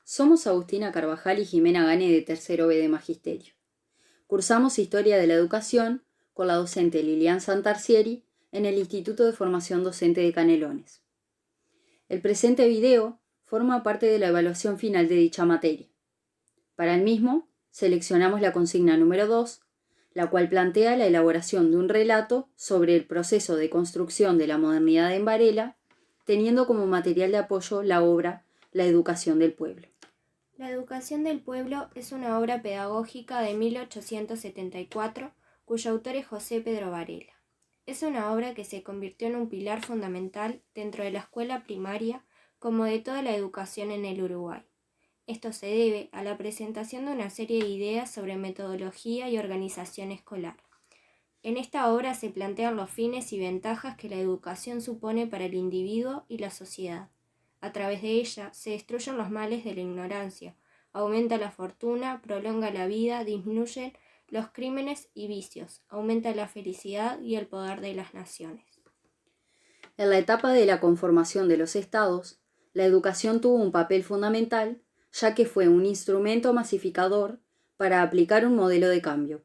Somos Agustina Carvajal y Jimena Gane de tercero B de Magisterio. Cursamos Historia de la Educación con la docente Lilian Santarcieri en el Instituto de Formación Docente de Canelones. El presente video forma parte de la evaluación final de dicha materia. Para el mismo, seleccionamos la consigna número 2, la cual plantea la elaboración de un relato sobre el proceso de construcción de la modernidad en Varela, teniendo como material de apoyo la obra La Educación del Pueblo. La Educación del Pueblo es una obra pedagógica de 1874, cuyo autor es José Pedro Varela. Es una obra que se convirtió en un pilar fundamental dentro de la escuela primaria como de toda la educación en el Uruguay. Esto se debe a la presentación de una serie de ideas sobre metodología y organización escolar. En esta obra se plantean los fines y ventajas que la educación supone para el individuo y la sociedad. A través de ella se destruyen los males de la ignorancia, aumenta la fortuna, prolonga la vida, disminuyen los crímenes y vicios, aumenta la felicidad y el poder de las naciones. En la etapa de la conformación de los estados, la educación tuvo un papel fundamental, ya que fue un instrumento masificador para aplicar un modelo de cambio.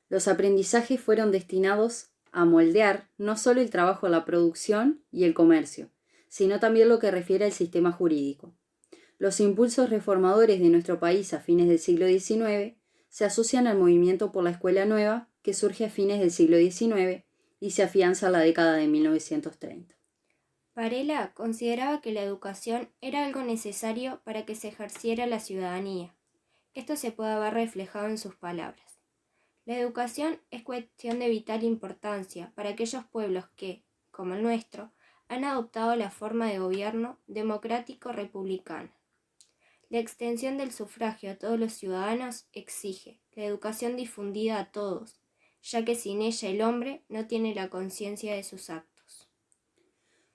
Los aprendizajes fueron destinados a moldear no solo el trabajo en la producción y el comercio, sino también lo que refiere al sistema jurídico. Los impulsos reformadores de nuestro país a fines del siglo XIX se asocian al movimiento por la escuela nueva que surge a fines del siglo XIX y se afianza en la década de 1930. Varela consideraba que la educación era algo necesario para que se ejerciera la ciudadanía. Esto se puede ver reflejado en sus palabras. La educación es cuestión de vital importancia para aquellos pueblos que, como el nuestro, han adoptado la forma de gobierno democrático-republicana. La extensión del sufragio a todos los ciudadanos exige la educación difundida a todos, ya que sin ella el hombre no tiene la conciencia de sus actos.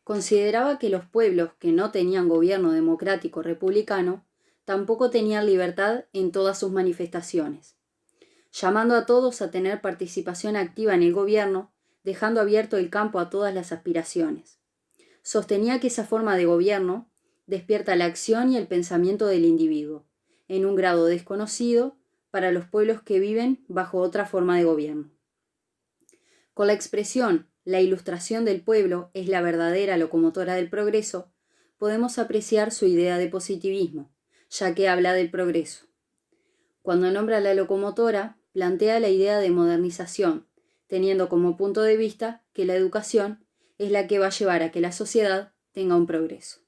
Consideraba que los pueblos que no tenían gobierno democrático republicano tampoco tenían libertad en todas sus manifestaciones, llamando a todos a tener participación activa en el gobierno, dejando abierto el campo a todas las aspiraciones. Sostenía que esa forma de gobierno despierta la acción y el pensamiento del individuo, en un grado desconocido para los pueblos que viven bajo otra forma de gobierno. Con la expresión "la ilustración del pueblo es la verdadera locomotora del progreso", podemos apreciar su idea de positivismo, ya que habla del progreso. Cuando nombra la locomotora, plantea la idea de modernización, teniendo como punto de vista que la educación es la que va a llevar a que la sociedad tenga un progreso.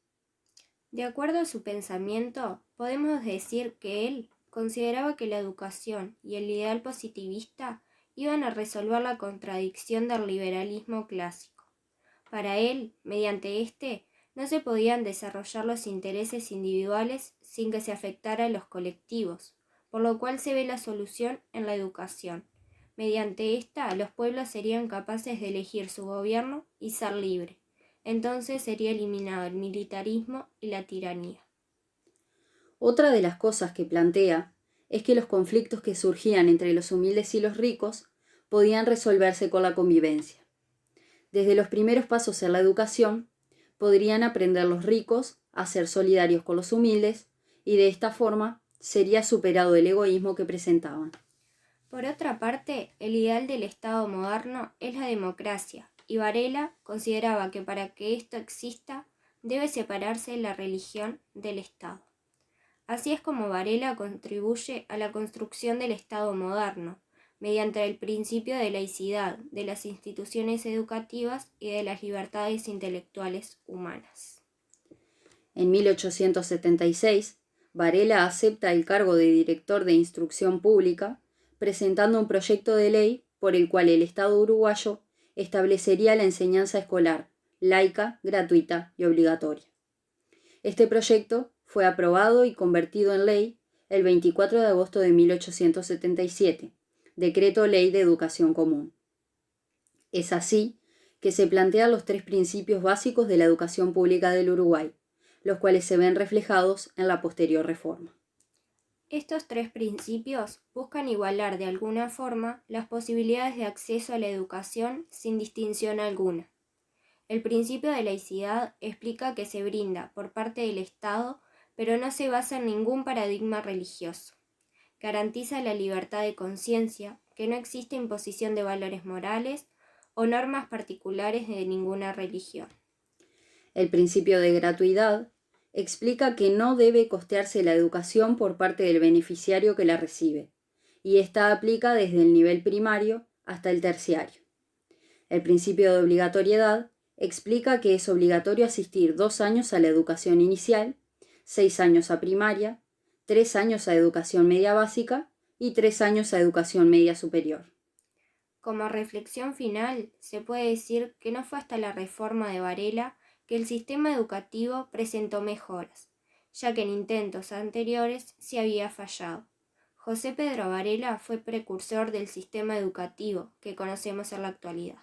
De acuerdo a su pensamiento, podemos decir que él consideraba que la educación y el ideal positivista iban a resolver la contradicción del liberalismo clásico. Para él, mediante este, no se podían desarrollar los intereses individuales sin que se afectara a los colectivos, por lo cual se ve la solución en la educación. Mediante esta, los pueblos serían capaces de elegir su gobierno y ser libres. Entonces sería eliminado el militarismo y la tiranía. Otra de las cosas que plantea es que los conflictos que surgían entre los humildes y los ricos podían resolverse con la convivencia. Desde los primeros pasos en la educación, podrían aprender los ricos a ser solidarios con los humildes y de esta forma sería superado el egoísmo que presentaban. Por otra parte, el ideal del Estado moderno es la democracia, y Varela consideraba que para que esto exista debe separarse la religión del Estado. Así es como Varela contribuye a la construcción del Estado moderno, mediante el principio de laicidad de las instituciones educativas y de las libertades intelectuales humanas. En 1876, Varela acepta el cargo de director de Instrucción Pública, presentando un proyecto de ley por el cual el Estado uruguayo establecería la enseñanza escolar, laica, gratuita y obligatoria. Este proyecto fue aprobado y convertido en ley el 24 de agosto de 1877, Decreto Ley de Educación Común. Es así que se plantean los tres principios básicos de la educación pública del Uruguay, los cuales se ven reflejados en la posterior reforma. Estos tres principios buscan igualar de alguna forma las posibilidades de acceso a la educación sin distinción alguna. El principio de laicidad explica que se brinda por parte del Estado pero no se basa en ningún paradigma religioso. Garantiza la libertad de conciencia, que no existe imposición de valores morales o normas particulares de ninguna religión. El principio de gratuidad explica que no debe costearse la educación por parte del beneficiario que la recibe, y esta aplica desde el nivel primario hasta el terciario. El principio de obligatoriedad explica que es obligatorio asistir 2 años a la educación inicial, 6 años a primaria, 3 años a educación media básica y 3 años a educación media superior. Como reflexión final, se puede decir que no fue hasta la reforma de Varela que el sistema educativo presentó mejoras, ya que en intentos anteriores se había fallado. José Pedro Varela fue precursor del sistema educativo que conocemos en la actualidad.